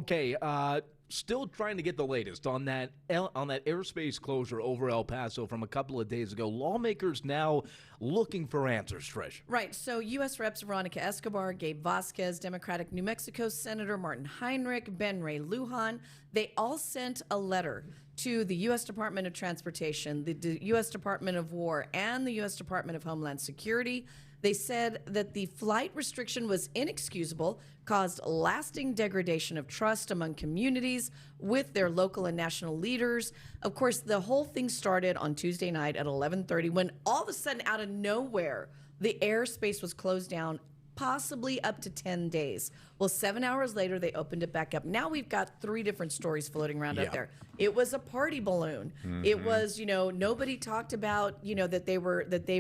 Okay, still trying to get the latest on that airspace closure over El Paso from a couple of days ago. Lawmakers now looking for answers, Trish. Right. So U.S. Reps Veronica Escobar, Gabe Vasquez, Democratic New Mexico Senator Martin Heinrich, Ben Ray Lujan, they all sent a letter to the U.S. Department of Transportation, the U.S. Department of War, and the U.S. Department of Homeland Security. They said that the flight restriction was inexcusable, caused lasting degradation of trust among communities with their local and national leaders. Of course, the whole thing started on Tuesday night at 11:30 when all of a sudden, out of nowhere, the airspace was closed down, possibly up to 10 days. Well, 7 hours later, they opened it back up. Now we've got 3 different stories floating around out there. It was a party balloon. It was, nobody talked about, that they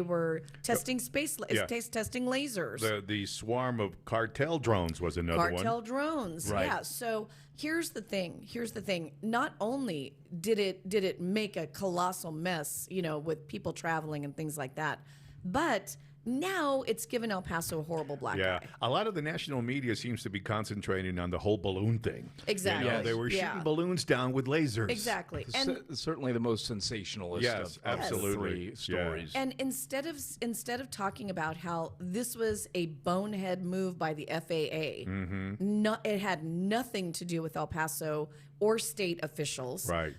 were testing testing lasers. The swarm of cartel drones was another one. Cartel drones, right. Yeah. So here's the thing. Not only did it make a colossal mess, with people traveling and things like that, but now it's given El Paso a horrible black eye. A lot of the national media seems to be concentrating on the whole balloon thing. Exactly. They were shooting balloons down with lasers. Exactly. And certainly the most sensationalist of absolutely. the 3 stories. And instead of talking about how this was a bonehead move by the FAA, it had nothing to do with El Paso or state officials. Right.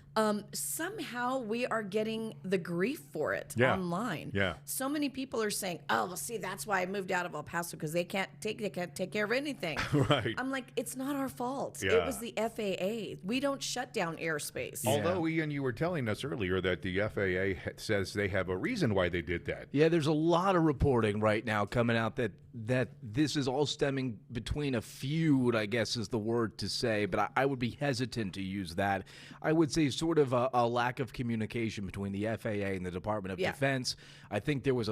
Somehow we are getting the grief for it online. Yeah. So many people are saying, "Oh, well, see, that's why I moved out of El Paso because they can't take care of anything." Right. I'm like, it's not our fault. Yeah. It was the FAA. We don't shut down airspace. Although, Ian, you were telling us earlier that the FAA says they have a reason why they did that. Yeah, there's a lot of reporting right now coming out that this is all stemming between a feud, I guess is the word to say, but I would be hesitant to use that. I would say sort of a lack of communication between the FAA and the Department of Defense. I think there was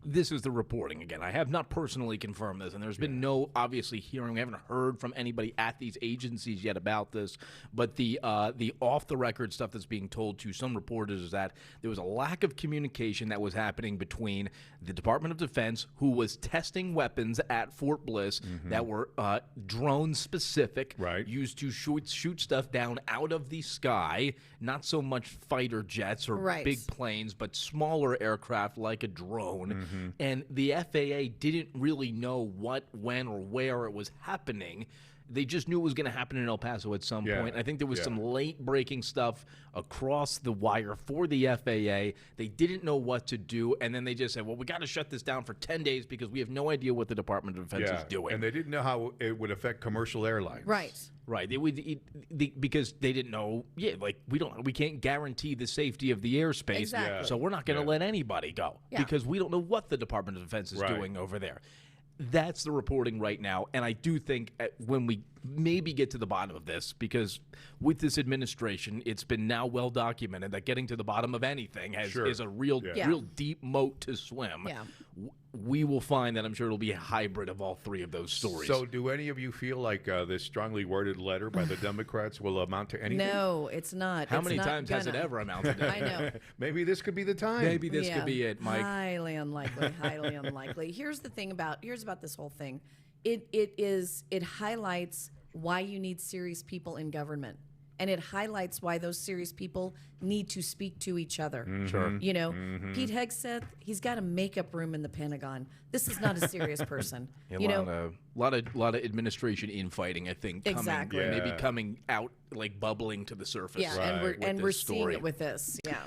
this is the reporting again. I have not personally confirmed this, and there's been no obviously hearing. We haven't heard from anybody at these agencies yet about this. But the off the record stuff that's being told to some reporters is that there was a lack of communication that was happening between the Department of Defense, who was testing weapons at Fort Bliss that were drone specific, used to shoot stuff down out of the sky, not so much fighter jets or big planes, but smaller aircraft like a drone. And the FAA didn't really know what, when, or where it was happening. They just knew it was going to happen in El Paso at some point. I think there was some late-breaking stuff across the wire for the FAA. They didn't know what to do, and then they just said, well, we got to shut this down for 10 days because we have no idea what the Department of Defense is doing. And they didn't know how it would affect commercial airlines. Right. Because they didn't know. We can't guarantee the safety of the airspace, so we're not going to let anybody go because we don't know what the Department of Defense is doing over there. That's the reporting right now, and I do think when we maybe get to the bottom of this, because with this administration, it's been now well documented that getting to the bottom of anything is a real deep moat to swim. We will find that I'm sure it'll be a hybrid of all 3 of those stories. So do any of you feel like this strongly worded letter by the Democrats will amount to anything? No, it's not. How many times has it ever amounted to? I know. Maybe this could be the time. Maybe this could be it, Mike. Highly unlikely. Highly unlikely. Here's about this whole thing. It highlights why you need serious people in government. And it highlights why those serious people need to speak to each other. Sure. Pete Hegseth, he's got a makeup room in the Pentagon. This is not a serious person. A lot of administration infighting, I think, exactly. maybe coming out, like bubbling to the surface. Yeah, and we're seeing it with this. Yeah.